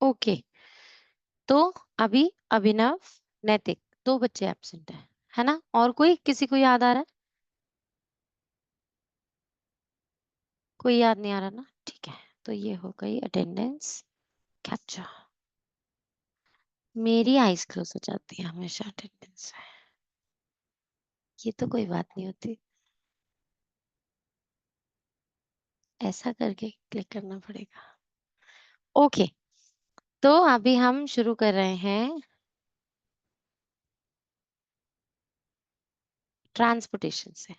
Okay, तो अभी अभिनव, नैतिक, दो बच्चे एब्सेंट है ना? और कोई, किसी को याद आ रहा है? कोई याद नहीं आ रहा ना? ठीक है, तो ये हो गई अटेंडेंस कैप्चा। मेरी आईज क्लोज हो जाती है हमेशा अटेंडेंस में। ये तो कोई बात नहीं होती, ऐसा करके क्लिक करना पड़ेगा। ओके, तो अभी हम शुरू कर रहे हैं ट्रांसपोर्टेशन से।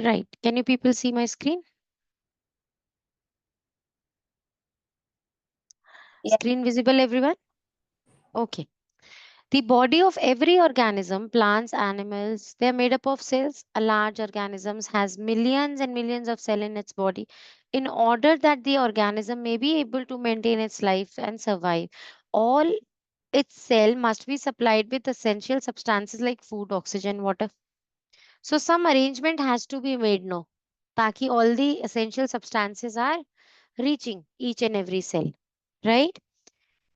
Right, can you people see my screen? Screen visible, everyone? Okay. The body of every organism, plants, animals, they are made up of cells. A large organism has millions and millions of cells in its body. In order that the organism may be able to maintain its life and survive, all its cell must be supplied with essential substances like food, oxygen, water. So some arrangement has to be made, no, ताकि all the essential substances are reaching each and every cell, right?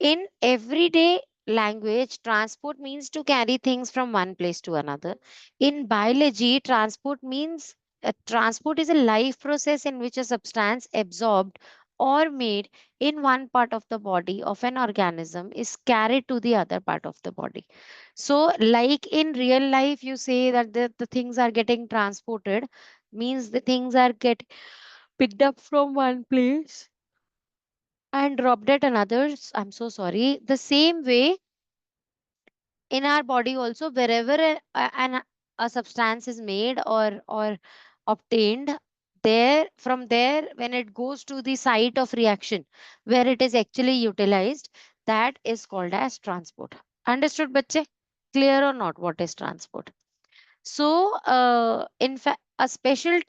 In everyday language, transport means to carry things from one place to another. In biology, transport is a life process in which a substance absorbed or made in one part of the body of an organism is carried to the other part of the body. So, like in real life, you say that the things are getting transported, means the things are get picked up from one place and dropped at another's. I'm so sorry. The same way in our body also, wherever a substance is made or obtained, there from there when it goes to the site of reaction where it is actually utilized, that is called as transport. Understood, bachche? Clear or not what is transport? So, in fact, special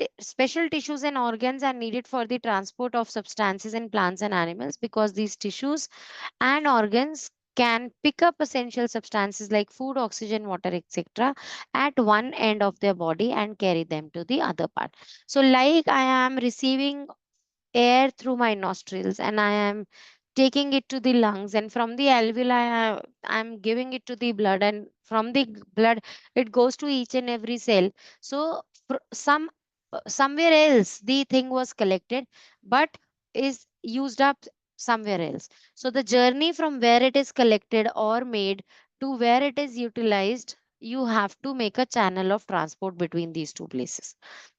tissues and organs are needed for the transport of substances in plants and animals, because these tissues and organs can pick up essential substances like food, oxygen, water, etc. at one end of their body and carry them to the other part. So, like I am receiving air through my nostrils and I am taking it to the lungs, and from the alveoli I'm giving it to the blood, and from the blood it goes to each and every cell. So somewhere else the thing was collected but is used up somewhere else. So the journey from where it is collected or made to where it is utilized, you have to make a channel of transport between these two places.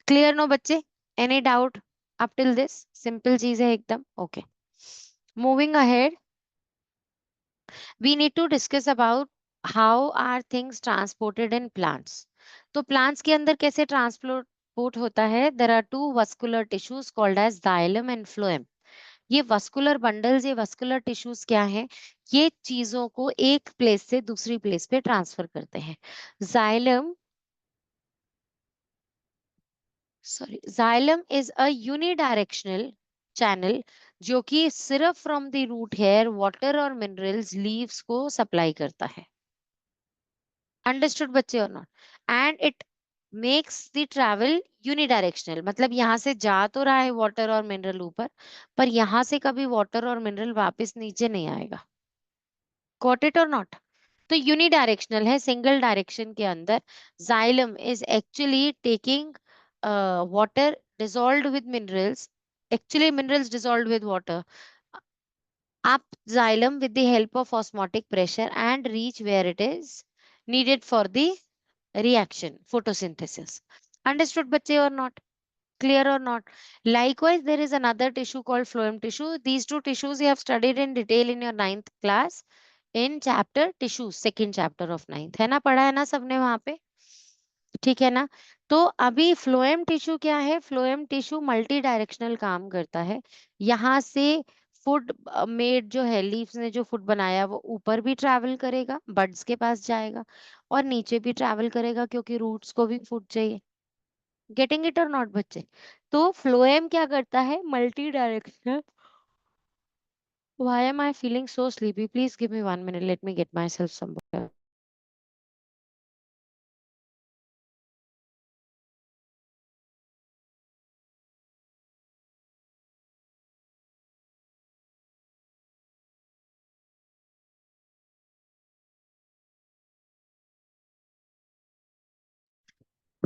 Clear, no बच्चे? Any doubt up till this? Simple चीज है एकदम. Okay. Moving ahead, we need to discuss about how are things transported in plants. तो plants के अंदर कैसे transport होता है? There are two vascular tissues called as xylem and phloem. ये vascular bundles, ये vascular tissues क्या है? ये चीजों को एक प्लेस से दूसरी प्लेस पे ट्रांसफर करते हैं. Xylem, xylem is a unidirectional channel जो कि सिर्फ from the root hair water और मिनरल्स लीव्स को सप्लाई करता है. अंडरस्टूड बच्चे or not? And it makes the travel unidirectional, मतलब यहाँ से जा तो रहा है वाटर और मिनरल ऊपर, पर यहाँ से कभी वाटर और मिनरल वापस नीचे नहीं आएगा. गॉट इट और नॉट? तो यूनिडायरेक्शनल है, सिंगल डायरेक्शन के अंदर. Xylem is actually taking water dissolved with minerals, actually minerals dissolved with water, up xylem with the help of osmotic pressure and reach where it is needed for the reaction, photosynthesis. Understood, bache, or not? Clear or not? Likewise, there is another tissue called phloem tissue. These two tissues you have studied in detail in your ninth class in chapter tissues, second chapter of ninth. है ना? पढ़ा है ना सबने वहां पे? ठीक है ना? तो अभी फ्लोएम टिश्यू क्या है? फ्लोएम टिश्यू मल्टी डायरेक्शनल काम करता है. यहाँ से फूड मेड जो है, लीव्स ने जो फूड बनाया वो ऊपर भी ट्रैवल करेगा, बड्स के पास जाएगा, और नीचे भी ट्रैवल करेगा क्योंकि रूट्स को भी फूड चाहिए. गेटिंग इट और नॉट बच्चे? तो फ्लोएम क्या करता है? Multi directional. Why am I feeling so sleepy? Please give me 1 minute. Let me get myself some water.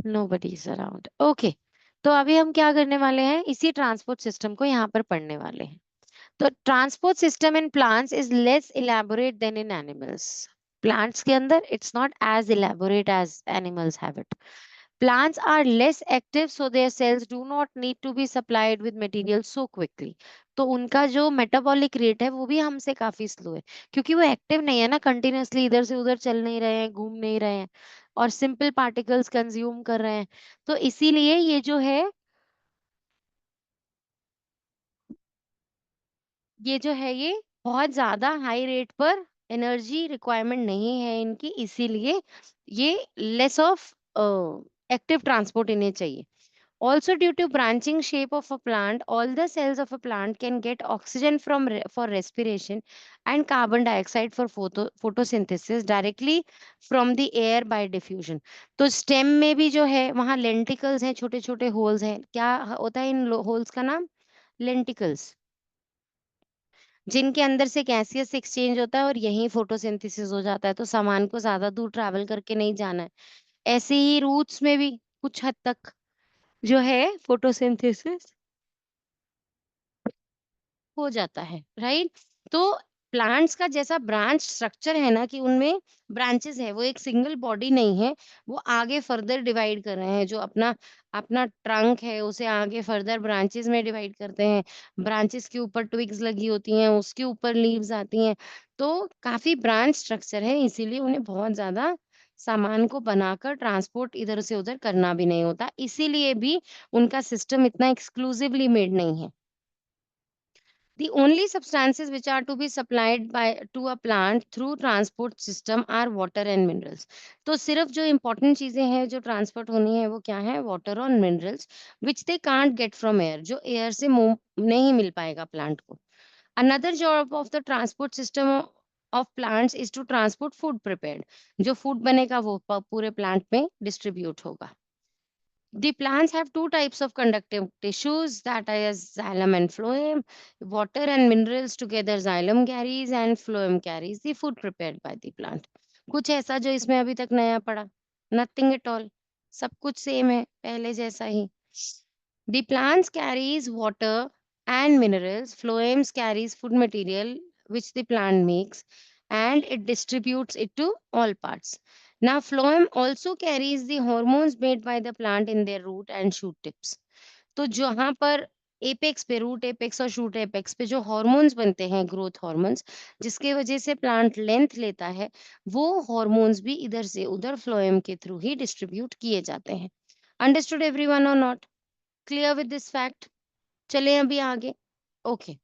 nobody is around. Okay. तो अभी हम क्या करने वाले हैं, इसी ट्रांसपोर्ट सिस्टम को यहाँ पर पढ़ने वाले हैं. तो transport system in plants is less elaborate than in animals. Plants के अंदर it's not as elaborate as animals have it. Plants are less active, so their cells do not need to be supplied with material so quickly. तो उनका जो metabolic rate है वो भी हमसे काफी स्लो है, क्योंकि वो एक्टिव नहीं है ना, कंटिन्यूअसली इधर से उधर चल नहीं रहे हैं, घूम नहीं रहे हैं, और सिंपल पार्टिकल्स कंज्यूम कर रहे हैं. तो इसीलिए ये जो है ये बहुत ज्यादा हाई रेट पर एनर्जी रिक्वायरमेंट नहीं है इनकी, इसीलिए ये लेस ऑफ एक्टिव ट्रांसपोर्ट इन्हें चाहिए. Also, due to branching shape of a plant, all the cells of a plant can get oxygen for respiration and carbon dioxide for photosynthesis directly from the air by diffusion. तो stem में भी जो है वहाँ lenticles हैं, छोटे छोटे holes हैं. क्या होता है इन holes का नाम? Lenticles. जिनके अंदर से गैसियस एक्सचेंज होता है और यहीं फोटोसिंथेसिस हो जाता है, तो सामान को ज्यादा दूर ट्रैवल करके नहीं जाना है. ऐसे ही रूट्स में भी कुछ हद तक जो है फोटोसिंथेसिस हो जाता है, राइट. तो प्लांट्स का जैसा ब्रांच स्ट्रक्चर है ना, कि उनमें ब्रांचेस है, वो एक सिंगल बॉडी नहीं है, वो आगे फर्दर डिवाइड कर रहे हैं. जो अपना अपना ट्रंक है उसे आगे फर्दर ब्रांचेस में डिवाइड करते हैं. ब्रांचेस के ऊपर ट्विग्स लगी होती हैं, उसके ऊपर लीव्स आती हैं. तो काफी ब्रांच स्ट्रक्चर है, इसीलिए उन्हें बहुत ज्यादा सामान को बनाकर ट्रांसपोर्ट इधर से उधर करना भी नहीं होता, इसीलिए भी उनका सिस्टम इतना एक्सक्लूसिवली मेड नहीं है. The only substances which are to be supplied by to a plant through transport system are water and minerals. तो सिर्फ जो important चीजें हैं जो ट्रांसपोर्ट होनी है वो क्या है, water और minerals, which they can't get from air, जो air से move नहीं मिल पाएगा प्लांट को. Another job of the transport system of plants is to transport food prepared. जो food बनेगा वो पूरे plant में distribute होगा. The plants have two types of conductive tissues, that is xylem and phloem. Water and minerals together, xylem carries and phloem carries the food prepared by the plant. कुछ ऐसा जो इसमें अभी तक नया पड़ा? Nothing at all. सब कुछ सेम है, पहले जैसा ही. The plants carries water and minerals. Phloems carries food material which the plant makes, and it distributes it to all parts. Now, phloem also carries the hormones made by the plant in their root and shoot tips. तो जहां पर apex पे, root apex और shoot apex पे जो hormones बनते हैं, growth hormones, जिसके वजह से प्लांट लेंथ लेता है, वो हॉर्मोन्स भी इधर से उधर फ्लोएम के थ्रू ही डिस्ट्रीब्यूट किए जाते हैं. अंडरस्टूड एवरीवन और not? Clear with this fact? चले अभी आगे. Okay.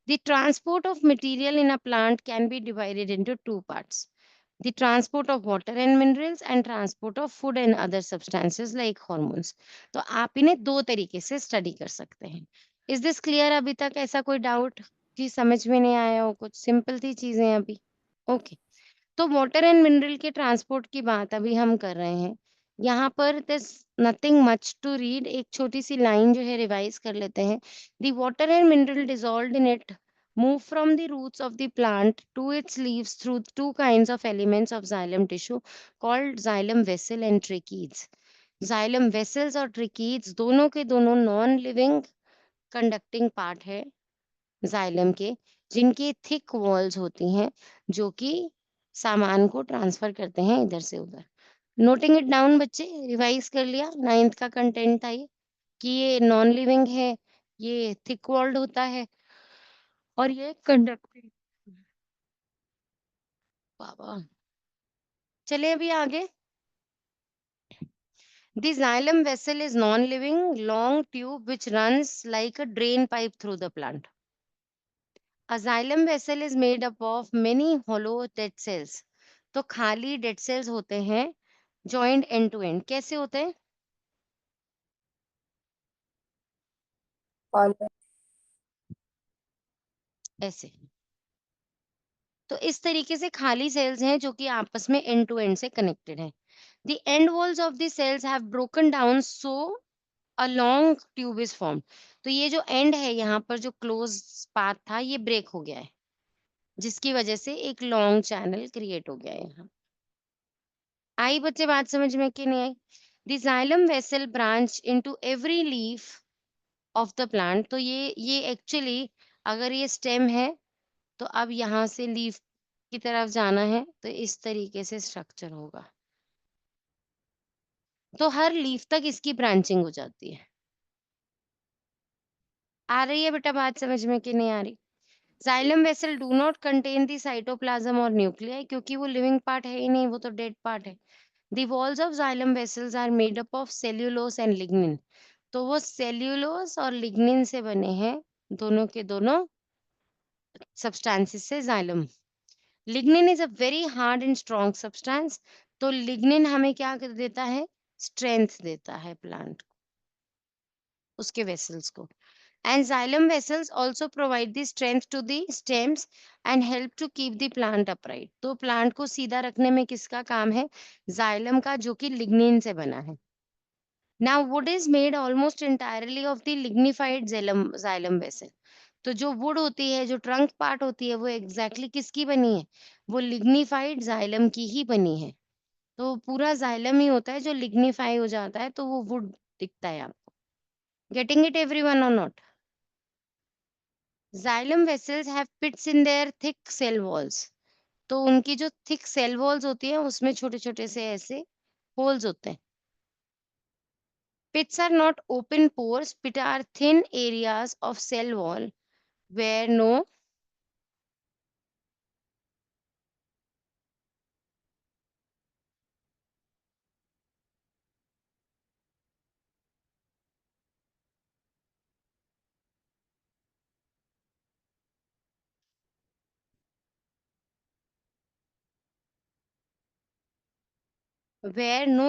The transport of material in a plant can be divided into two parts: the transport of water and minerals and transport of food and other substances like hormones. तो आप इन्हें दो तरीके से study कर सकते हैं. इज दिस क्लियर अभी तक? ऐसा कोई डाउट कि समझ में नहीं आया हो? कुछ सिंपल थी चीजें अभी. ओके. तो वाटर एंड मिनरल के ट्रांसपोर्ट की बात अभी हम कर रहे हैं. यहाँ पर this nothing much to read, एक छोटी सी लाइन जो है रिवाइज कर लेते हैं. The water and mineral dissolved in it move from the roots of the plant to its leaves through two kinds of elements of xylem tissue called xylem vessel and tracheids. Xylem vessels और tracheids दोनों के दोनों non living conducting part है xylem के, जिनकी thick walls होती हैं, जो कि सामान को ट्रांसफर करते हैं इधर से उधर. नोटिंग इट डाउन बच्चे, रिवाइज कर लिया. नाइन्थ का कंटेंट था ये, कि ये नॉन लिविंग है, ये थिक वॉल्ड होता है, और ये कंडक्टिंग. बाबा, चले अभी आगे. The xylem vessel is non-living, long tube which runs like a drain pipe through the plant. A xylem vessel is made up of many hollow dead cells. तो खाली डेड सेल्स होते हैं, जॉइंट एंड टू एंड. कैसे होते हैं? और ऐसे. तो इस तरीके से खाली सेल्स हैं जो कि आपस में एंड टू एंड से कनेक्टेड हैं. The end walls of the cells have broken down, so a long tube is formed. तो ये जो एंड है यहाँ पर, जो क्लोज पाथ था, ये ब्रेक हो गया है, जिसकी वजह से एक लॉन्ग चैनल क्रिएट हो गया है यहाँ. आई बच्चे बात समझ में कि नहीं आई? The xylem vessel branch into every leaf of the plant. तो ये एक्चुअली अगर ये स्टेम है तो अब यहाँ से लीफ की तरफ जाना है तो इस तरीके से स्ट्रक्चर होगा। तो हर लीफ तक इसकी ब्रांचिंग हो जाती है। आ रही है बेटा बात समझ में कि नहीं आ रही? Xylem vessel do not contain the cytoplasm और न्यूक्लियाई, क्योंकि वो लिविंग पार्ट है ही नहीं, वो तो डेड पार्ट है। The walls of xylem vessels are made up of cellulose and lignin. तो वो सेल्यूलोस और लिग्निन से बने हैं, दोनों के दोनों सब्सटेंसेस से xylem. Lignin is a very hard and strong substance. तो लिग्निन हमें क्या कर देता है? स्ट्रेंथ देता है प्लांट को, उसके वेसल्स को। And xylem vessels also provide the strength to the stems and help to keep the plant upright. तो प्लांट को सीधा रखने में किसका काम है? जाइलम का, जो कि लिग्निन से बना है। Now wood is made almost entirely of the lignified xylem vessel. तो जो वुड होती है, जो ट्रंक पार्ट होती है, वो एग्जैक्टली किसकी बनी है? वो लिग्निफाइड जाइलम की ही बनी है। तो पूरा जाइलम ही होता है जो लिग्निफाई हो जाता है, तो वो वुड दिखता है आपको। गेटिंग इट एवरीवन और not? Xylem vessels have pits in their thick cell walls. तो उनकी जो थिक सेल वॉल्स होती है उसमें छोटे छोटे से ऐसे होल्स होते हैं। Pits are not open pores, pit are thin areas of cell wall where no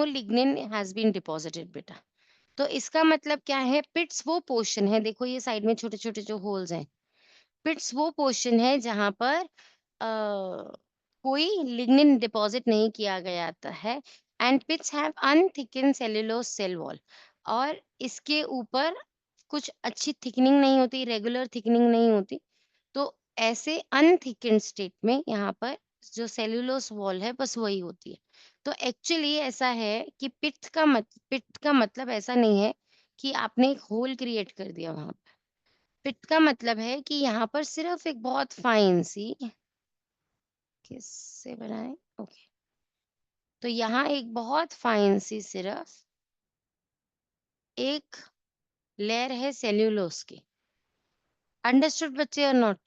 lignin has been deposited बेटा। तो इसका मतलब क्या है? पिट्स वो पोर्शन है, देखो ये साइड में छोटे छोटे जो होल्स हैं, पिट्स वो पोर्शन है जहां पर कोई लिग्निन डिपॉजिट नहीं किया गया है। And pits have unthickened cellulose cell wall. और इसके ऊपर कुछ अच्छी थिकनिंग नहीं होती, रेगुलर थिकनिंग नहीं होती। तो ऐसे अनथिकन स्टेट में यहाँ पर जो सेल्यूलोज वॉल है बस वही होती है। तो एक्चुअली ऐसा है कि पिट का मतलब ऐसा नहीं है कि आपने एक होल क्रिएट कर दिया वहां। पिट का मतलब है कि यहाँ पर सिर्फ एक बहुत फाइन सी, किससे बनाए, ओके, तो यहाँ एक बहुत फाइन सी सिर्फ एक लेयर है सेल्यूलोस की। अंडरस्टूड बच्चे और नॉट?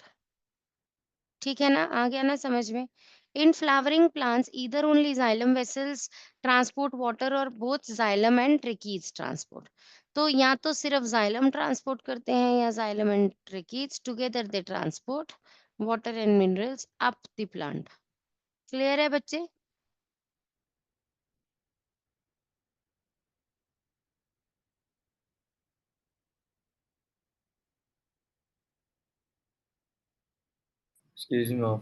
ठीक है ना, आ गया ना समझ में? In flowering plants either only xylem vessels transport water और both xylem and tracheids transport. तो या तो सिर्फ जाइलम ट्रांसपोर्ट करते हैं या xylem and tracheids together they transport water and minerals up the plant. Clear है बच्चे? Excuse me, ma'am.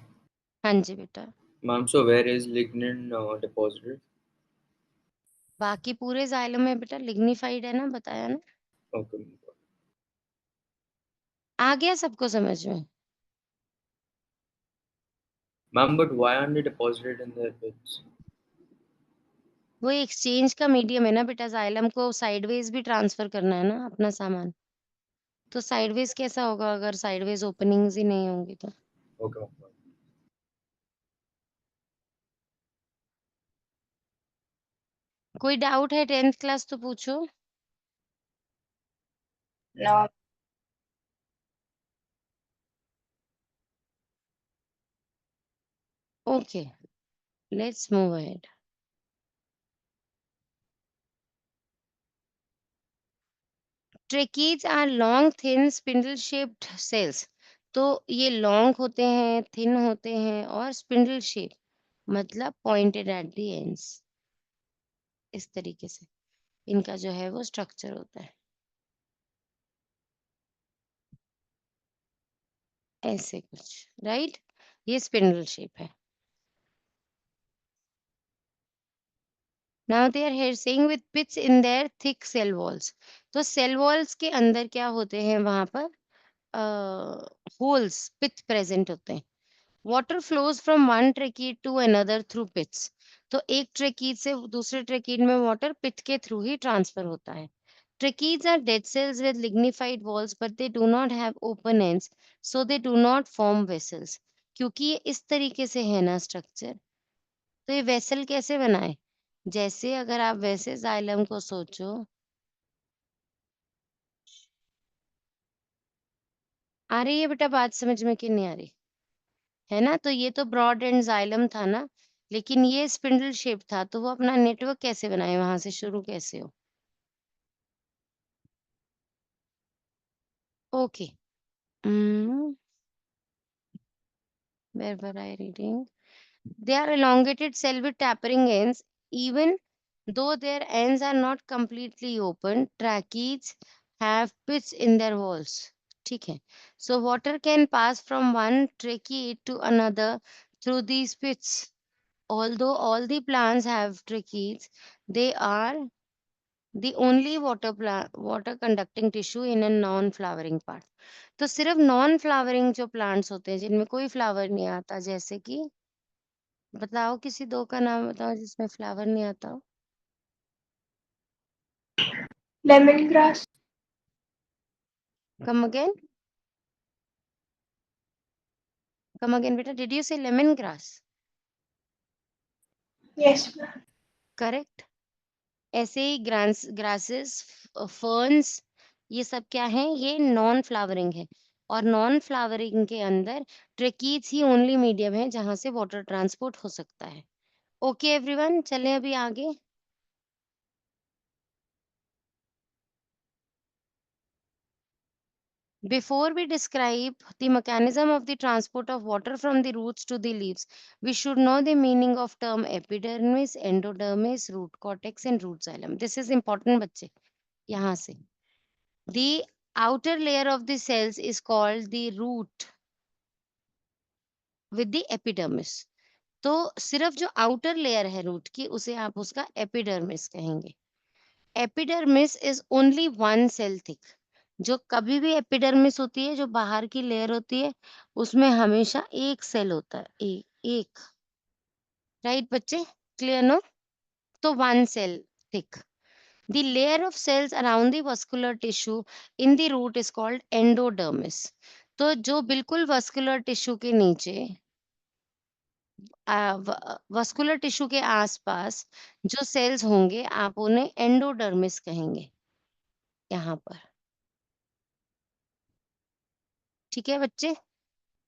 हाँ जी बेटा। Ma'am, so where is lignin deposited? बाकी पूरे जाइलम में बेटा लिग्निफाइड है ना, बताया ना। Okay. Ma'am. आ गया सबको समझ में? Ma'am, but why aren't they deposited in their pits? वो एक्सचेंज का मीडियम है ना बेटा, जाइलम को साइडवेज भी ट्रांसफर करना है ना अपना सामान। तो साइडवेज कैसा होगा अगर साइडवेज ओपनिंग्स ही नहीं होंगी तो? Okay, ma'am. कोई डाउट है 10th क्लास तो पूछो। No. Okay, let's move ahead. Tracheids are long thin spindle shaped cells. तो ये लॉन्ग होते हैं, थिन होते हैं और स्पिंडल शेप, मतलब पॉइंटेड एट द एंड्स। इस तरीके से इनका जो है वो स्ट्रक्चर होता है, ऐसे कुछ, राइट? ये स्पिंडल शेप है। Now they are here saying with pits in their thick cell walls। तो सेल वॉल्स के अंदर क्या होते हैं? वहां पर होल्स, पिट प्रेजेंट होते हैं। Water flows from one tracheid to another through pits. तो एक ट्रेकीड से दूसरे ट्रेकीड में वाटर पिट के थ्रू ही ट्रांसफर होता है। Tracheids are dead cells with lignified walls, but they do not have open ends, so they do not form vessels. क्योंकि ये इस तरीके से है ना स्ट्रक्चर, तो ये वेसल कैसे बनाए? जैसे अगर आप वैसे जाइलम को सोचो, आ रही है बेटा बात समझ में कि नहीं आ रही? है ना? तो ये तो ब्रॉड एंड जाइलम था ना, लेकिन ये स्पिंडल शेप था, तो वो अपना नेटवर्क कैसे बनाए? वहां से शुरू कैसे हो? Okay. Where were I reading? They are elongated cell with tapering ends, even though their ends are not completely open. Tracheids have pits in their walls. ठीक है. So water can pass from one tracheid to another through these pits. Although all the plants have tracheids, they are the only water conducting tissue in a non-flowering part. तो सिर्फ non flowering जो plants होते हैं जिनमें कोई flower नहीं आता, जैसे कि बताओ, किसी 2 का नाम बताओ जिसमें फ्लावर नहीं आता हो? Lemon grass. Come again? Come again बेटा, डिड यू से lemon grass? Yes ma'am. Correct. ऐसे ही ग्रासेस, फर्न्स, ये सब क्या है? ये नॉन फ्लावरिंग है। और नॉन फ्लावरिंग के अंदर ट्रेकीज ही ओनली मीडियम है जहां से वाटर ट्रांसपोर्ट हो सकता है। ओके एवरीवन, चलें अभी आगे। Before we describe the mechanism of the transport of water from the roots to the leaves, we should know the meaning of term epidermis, endodermis, root cortex and root xylem. This is important बच्चे, यहाँ से. The outer layer of the cells is called the root with the epidermis. तो सिर्फ जो outer layer है root की उसे आप उसका एपिडर्मिस कहेंगे. Epidermis is only one cell thick. जो कभी भी एपिडर्मिस होती है, जो बाहर की लेयर होती है, उसमें हमेशा एक सेल होता है, एक. राइट बच्चे, क्लियर नो? तो one cell thick. The layer of cells around the vascular tissue in the root is called endodermis. तो जो बिल्कुल vascular tissue के नीचे, वस्कुलर टिश्यू के आसपास जो सेल्स होंगे, आप उन्हें एंडोडर्मिस कहेंगे यहाँ पर. ठीक है बच्चे,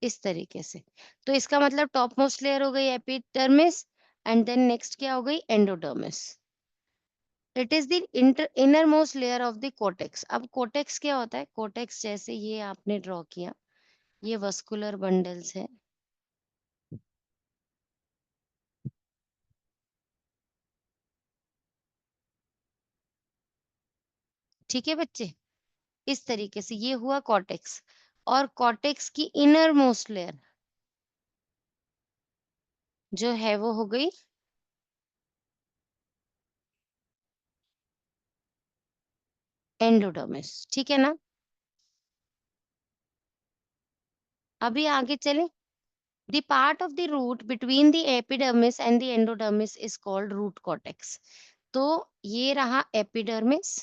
इस तरीके से. तो इसका मतलब टॉप मोस्ट लेयर हो गई एपिडर्मिस, एंड देन नेक्स्ट क्या हो गई? Endodermis. It is the inner most layer of the cortex. अब कोटेक्स क्या होता है? कोटेक्स जैसे ये आपने ड्रॉ किया, ये वस्कुलर बंडल्स है. ठीक है बच्चे, इस तरीके से ये हुआ कॉर्टेक्स. और कॉर्टेक्स की इनर मोस्ट लेयर जो है वो हो गई एंडोडर्मिस. ठीक है ना? अभी आगे चले. The part of the root between the epidermis and the endodermis is called root cortex. तो ये रहा एपिडर्मिस,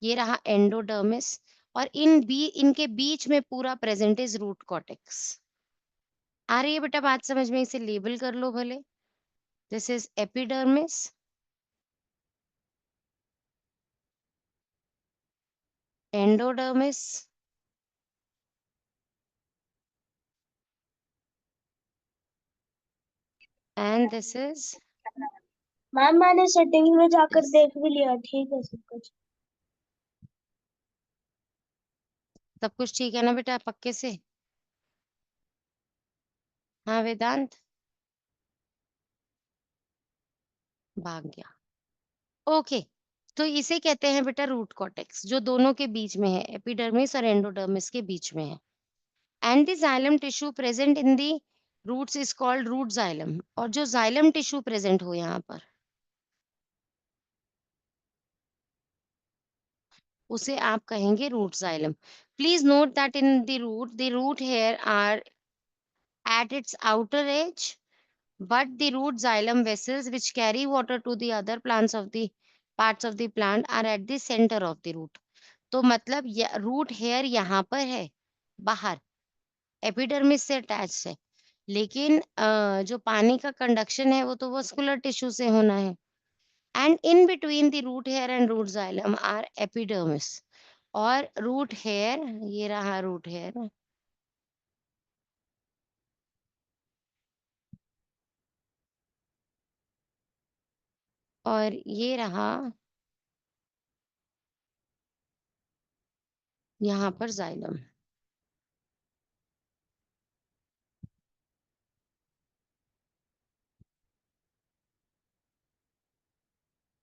ये रहा एंडोडर्मिस, और इनके बीच में पूरा प्रेजेंट इज रूट कॉर्टेक्स. आ रही है बेटा बात समझ में? इसे लेबल कर लो भले. This is epidermis, endodermis, and this is. Ma'am मैंने सेटिंग्स में जाकर देख भी लिया, ठीक है सब कुछ. सब कुछ ठीक है ना बेटा, पक्के से? हाँ वेदांत, भाग गया. ओके. तो इसे कहते हैं बेटा रूट कॉर्टेक्स, जो दोनों के बीच में है, एपिडर्मिस और एंडोडर्मिस के बीच में है. And the xylem tissue present in the roots is called root xylem. और जो जाइलम टिश्यू प्रेजेंट हो यहाँ पर, उसे आप कहेंगे root xylem. Please note that in the root hair are at its outer edge, but the root xylem vessels which carry water to the other plants of the parts of the plant are at the center of the root. तो मतलब root hair यहाँ पर है बाहर, epidermis से attach है, लेकिन जो पानी का कंडक्शन है वो तो वस्कुलर टिश्यू से होना है. And in between the root hair and root xylem are epidermis. और रूट हेयर, ये रहा रूट हेयर, और ये रहा यहाँ पर जाइलम.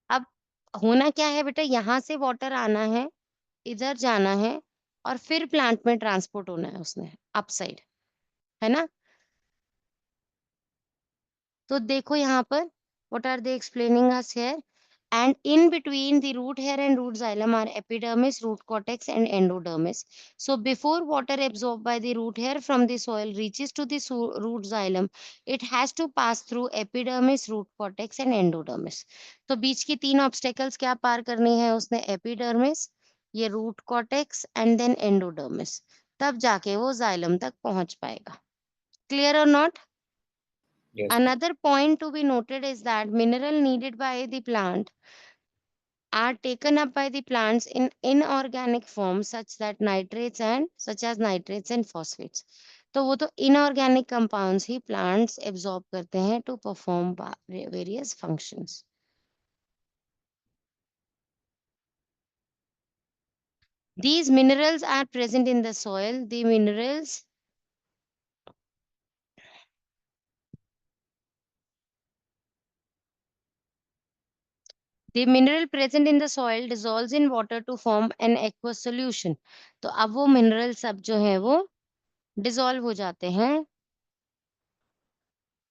अब होना क्या है बेटा, यहाँ से वाटर आना है, इधर जाना है, और फिर प्लांट में ट्रांसपोर्ट होना है उसने अप साइड, है ना. तो देखो यहाँ पर what are they explaining us here. And in between the root hair and root xylem are epidermis, root cortex and endodermis. So before water absorbed by the root hair from the soil reaches to the root xylem, it has to pass through epidermis, root cortex and endodermis. तो बीच की तीन obstacles क्या पार करनी है उसने, epidermis, ये root cortex and then endodermis, तब जाके वो जाइलम तक पहुंच पाएगा. Clear or not? Yes. Another point to be noted is that mineral needed by the plant are taken up by the plants in inorganic form such as nitrates and phosphates. तो वो तो inorganic compounds ही plants absorb करते हैं to perform various functions. These minerals are present in the soil. The mineral present in the soil dissolves in water to form an aqueous solution. तो अब वो mineral सब जो है वो dissolve हो जाते हैं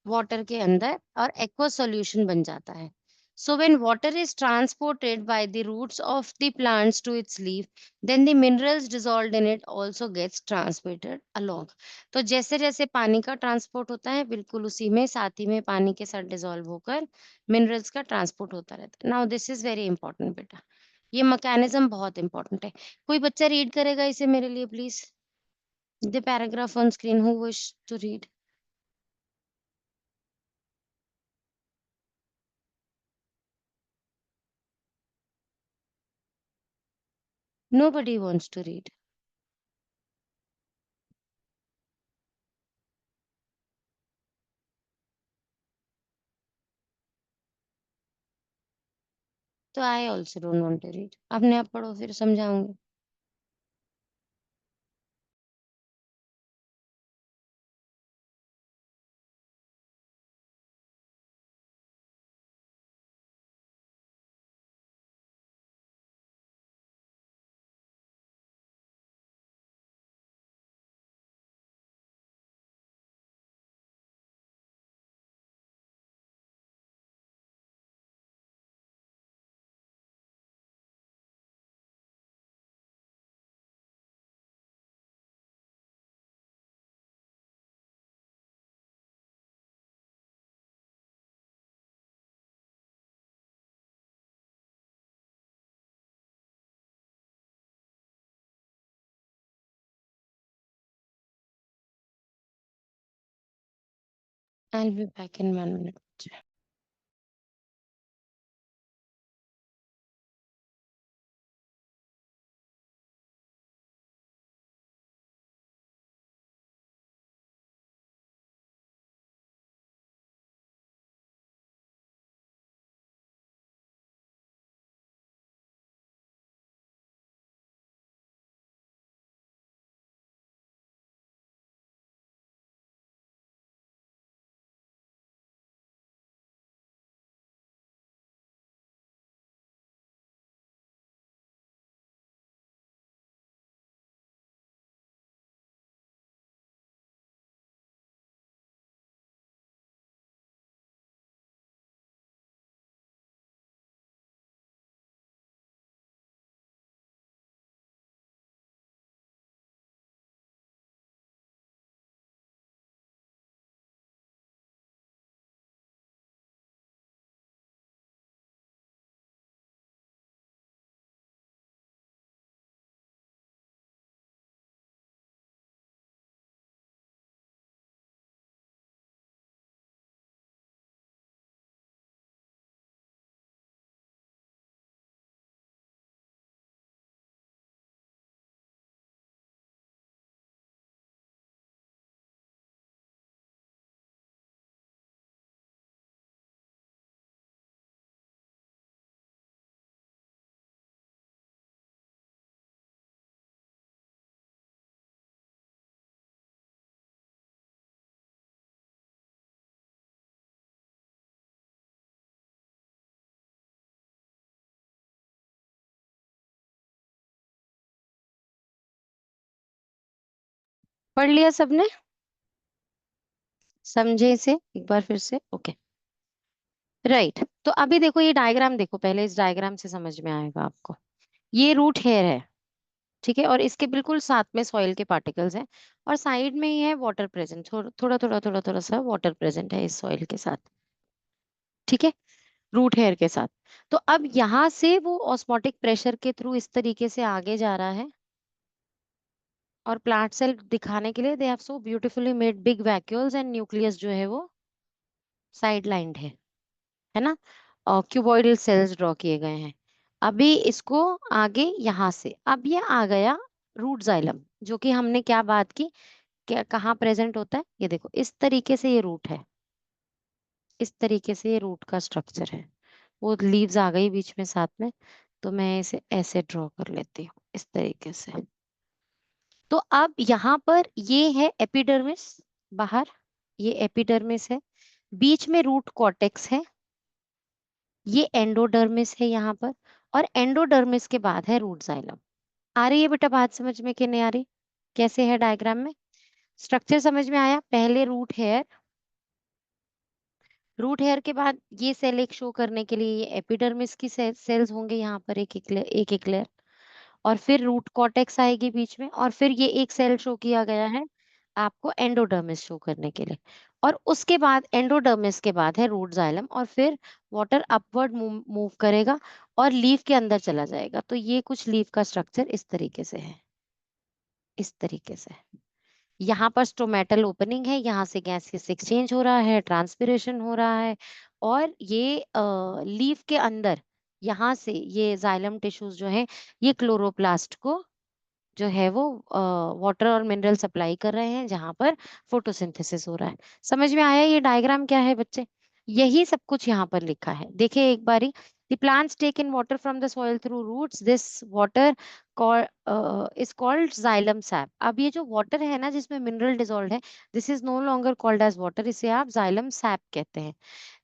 वाटर के अंदर और aqueous solution बन जाता है. So when water is transported by the roots of the plants to its leaf, then the minerals dissolved in it also gets transmitted along. तो जैसे जैसे पानी का ट्रांसपोर्ट होता है, बिल्कुल उसी में साथ ही में पानी के साथ डिसॉल्व होकर मिनरल्स का ट्रांसपोर्ट होता रहता है. Now this is very important बेटा, ये मैकेनिज्म बहुत इंपॉर्टेंट है. कोई बच्चा रीड करेगा इसे मेरे लिए please, the paragraph on screen, who wish to read? Nobody wants to read. तो I also don't want to read. अपने आप पढ़ो फिर समझाऊंगी. I'll be back in 1 minute. पढ़ लिया सबने? समझे इसे एक बार फिर से? Okay, right. तो अभी देखो ये डायग्राम देखो, पहले इस डायग्राम से समझ में आएगा आपको। ये रूट हेयर है, ठीक है, और इसके बिल्कुल साथ में सॉइल के पार्टिकल्स हैं, और साइड में ही है वाटर प्रेजेंट, थोड़ा थोड़ा थोड़ा थोड़ा थोड़ा सा वाटर प्रेजेंट है इस सॉइल के साथ, ठीक है, रूट हेयर के साथ। तो अब यहाँ से वो ऑस्मोटिक प्रेशर के थ्रू इस तरीके से आगे जा रहा है, और प्लांट सेल दिखाने के लिए they have so beautifully made big vacuoles, and nucleus जो है वो साइड लाइंड है ना, और क्यूबॉइडल सेल्स ड्रॉ किए गए हैं। अभी इसको आगे यहाँ से अब ये आ गया रूट जाइलम, जो कि हमने क्या बात की, क्या कहाँ प्रेजेंट होता है, ये देखो इस तरीके से ये रूट है, इस तरीके से ये रूट का स्ट्रक्चर है। वो लीव्स आ गई बीच में साथ में, तो मैं इसे ऐसे ड्रॉ कर लेती हूँ इस तरीके से। तो अब यहाँ पर ये है एपिडर्मिस, बाहर ये एपिडर्मिस है, बीच में रूट कॉर्टेक्स है, ये एंडोडर्मिस है यहाँ पर, और एंडोडर्मिस के बाद है रूट जाइलम। आ रही है बेटा बात समझ में कि नहीं आ रही? कैसे है डायग्राम में? स्ट्रक्चर समझ में आया? पहले रूट हेयर, रूट हेयर के बाद ये सेल एक शो करने के लिए ये एपिडर्मिस की सेल्स होंगे यहाँ पर एक एक एक एक लेयर, और फिर रूट कॉर्टेक्स आएगी बीच में, और फिर ये एक सेल शो किया गया है आपको एंडोडर्मिस शो करने के लिए, और उसके बाद एंडोडर्मिस के बाद है रूट जाइलम, और फिर वाटर अपवर्ड मूव करेगा और लीफ के अंदर चला जाएगा। तो ये कुछ लीफ का स्ट्रक्चर इस तरीके से है, इस तरीके से। यहाँ पर स्टोमेटल ओपनिंग है, यहाँ से गैसेस एक्सचेंज हो रहा है, ट्रांसपिरेशन हो रहा है, और ये लीफ के अंदर यहाँ से ये जाइलम टिश्यूज जो है ये क्लोरोप्लास्ट को जो है वो वाटर और मिनरल सप्लाई कर रहे हैं, जहां पर फोटोसिंथेसिस हो रहा है। समझ में आया ये डायग्राम क्या है बच्चे? यही सब कुछ यहाँ पर लिखा है, देखिए एक बारी। The plants take in water from the soil through roots. This water is called xylem sap. अब ये जो water है ना जिसमें mineral dissolved है, this is no longer called as water. इसे आप xylem sap कहते हैं,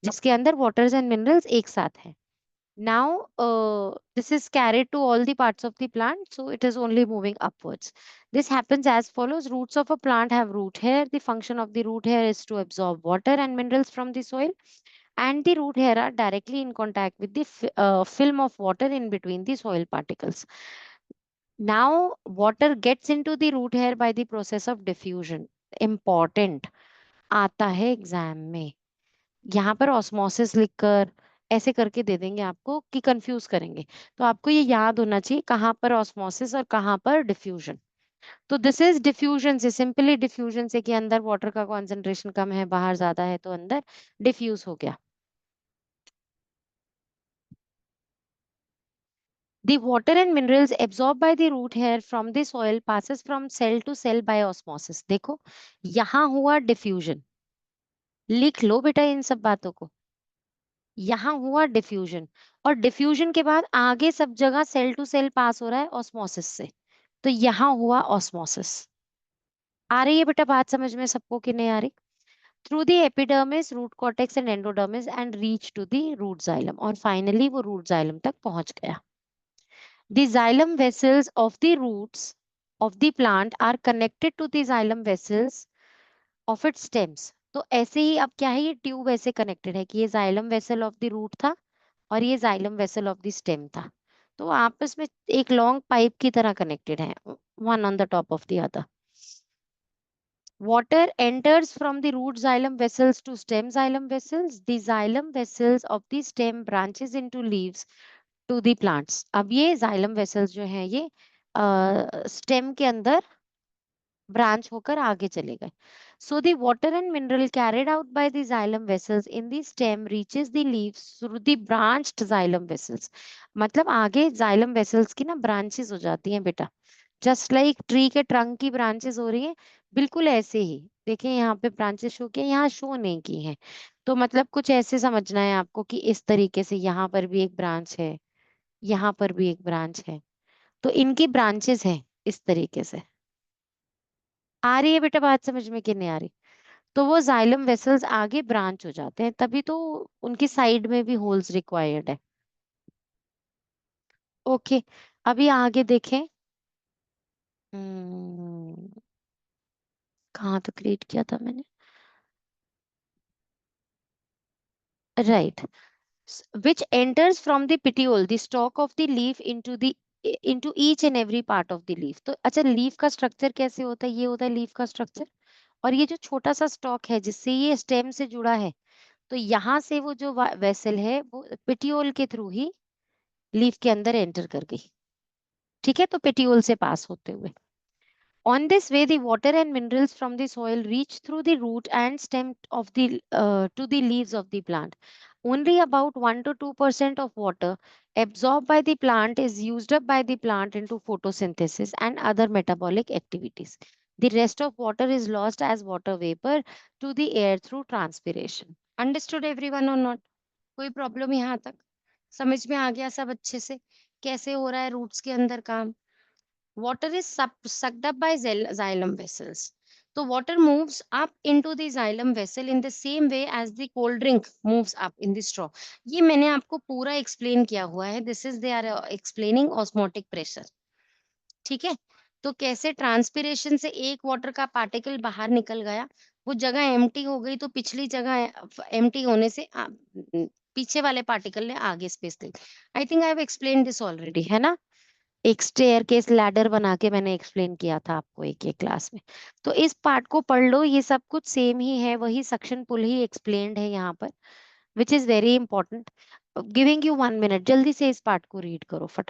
जिसके अंदर waters and minerals एक साथ है। Now, this is carried to all the parts of the plant, so it is only moving upwards. This happens as follows. Roots of a plant have root hair. The function of the root hair is to absorb water and minerals from the soil, and the root hair are directly in contact with the film of water in between the soil particles. Now, water gets into the root hair by the process of diffusion. Important आता है exam में, यहाँ पर osmosis लिखकर ऐसे करके दे देंगे आपको कि कंफ्यूज करेंगे। तो आपको ये याद होना चाहिए कहाँ पर ऑस्मोसिस और कहाँ पर डिफ्यूजन। तो दिस इज डिफ्यूजन से, सिंपली डिफ्यूजन से कि अंदर वाटर का कॉन्सेंट्रेशन कम है, बाहर ज्यादा है, तो अंदर डिफ्यूज हो गया। The water and minerals absorbed by the root hair from the soil passes from cell to cell by osmosis. देखो यहाँ हुआ डिफ्यूजन, लिख लो बेटा इन सब बातों को। यहाँ हुआ डिफ्यूजन, और डिफ्यूजन के बाद आगे सब जगह सेल टू सेल पास हो रहा है ऑस्मोसिस से, तो यहाँ हुआ ऑस्मोसिस। आ रही है बेटा बात समझ में सबको कि नहीं आ रही? Through the epidermis, root cortex and endodermis and reach to the root xylem, और फाइनली वो रूट जाइलम तक पहुंच गया। The xylem vessels of the roots of the plant are connected to the xylem vessels of its stems. तो ऐसे ही अब क्या है, ये ट्यूब ऐसे कनेक्टेड है कि ये xylem vessel of the root था और ये xylem vessel of the stem था, तो वो आपस में एक लॉन्ग पाइप की तरह कनेक्टेड है, one on the top of the other. Water enters from the root xylem vessels to stem xylem vessels. The xylem vessels of the stem branches into leaves to the plants. अब ये xylem vessels जो है ये stem के अंदर branch होकर आगे चले गए। So the water and mineral carried out by the xylem vessels in the stem reaches the leaves through the branched xylem vessels. मतलब आगे xylem vessels की ना ब्रांचेस हो जाती हैं बेटा, जस्ट लाइक ट्री के ट्रंक की ब्रांचेस हो रही है, बिल्कुल ऐसे ही। देखिए यहाँ पे ब्रांचेस शो किए, यहाँ शो नहीं की हैं, तो मतलब कुछ ऐसे समझना है आपको कि इस तरीके से यहाँ पर भी एक ब्रांच है, यहाँ पर भी एक ब्रांच है, तो इनकी ब्रांचेस हैं इस तरीके से। आ रही है बेटा बात समझ में कि नहीं आ रही? तो वो जाइलम वेसल्स आगे ब्रांच हो जाते हैं, तभी तो उनकी साइड में भी होल्स रिक्वायर्ड है। ओके, अभी आगे देखें। कहाँ तक रीड किया था मैंने? Right. Which enters from the petiole, the stalk of the leaf, into each and every part of the leaf. तो अच्छा, लीफ का स्ट्रक्चर कैसे होता है? ये होता है लीफ का स्ट्रक्चर, और ये जो छोटा सा स्टॉक है जिससे ये स्टेम से जुड़ा है, तो यहाँ से वो जो वेसल है वो पेटियोल के थ्रू ही लीफ के अंदर एंटर कर गई. ठीक है, तो पेटियोल से पास होते हुए. On this way, the water and minerals from the soil reach through the root and stem of the to the leaves of the plant. Only about 1 to 2% of water absorbed by the plant is used up by the plant into photosynthesis and other metabolic activities. The rest of water is lost as water vapor to the air through transpiration. Understood everyone or not? कोई problem यहाँ तक समझ में आ गया सब अच्छे से? कैसे हो रहा है रूट्स के अंदर काम? Water is sucked up by xylem vessels. So water moves up into the xylem vessel in the same way as the cold drink moves up in the straw. ये मैंने आपको पूरा explain किया हुआ है. This is they are explaining osmotic pressure. ठीक है, तो कैसे ट्रांसपिरेशन से एक वाटर का पार्टिकल बाहर निकल गया, वो जगह एम्प्टी हो गई, तो पिछली जगह एम्प्टी होने से पीछे वाले पार्टिकल ने आगे स्पेस ली. I think I have explain this already, है ना? एक स्टेयर केस लैडर बना के मैंने एक्सप्लेन किया था आपको एक क्लास में. तो इस पार्ट को पढ़ लो, ये सब कुछ सेम ही है, वही सक्शन पुल ही एक्सप्लेन्ड है यहाँ पर, which is very important. Giving you 1 minute, जल्दी से इस पार्ट को रीड करो फटाफट.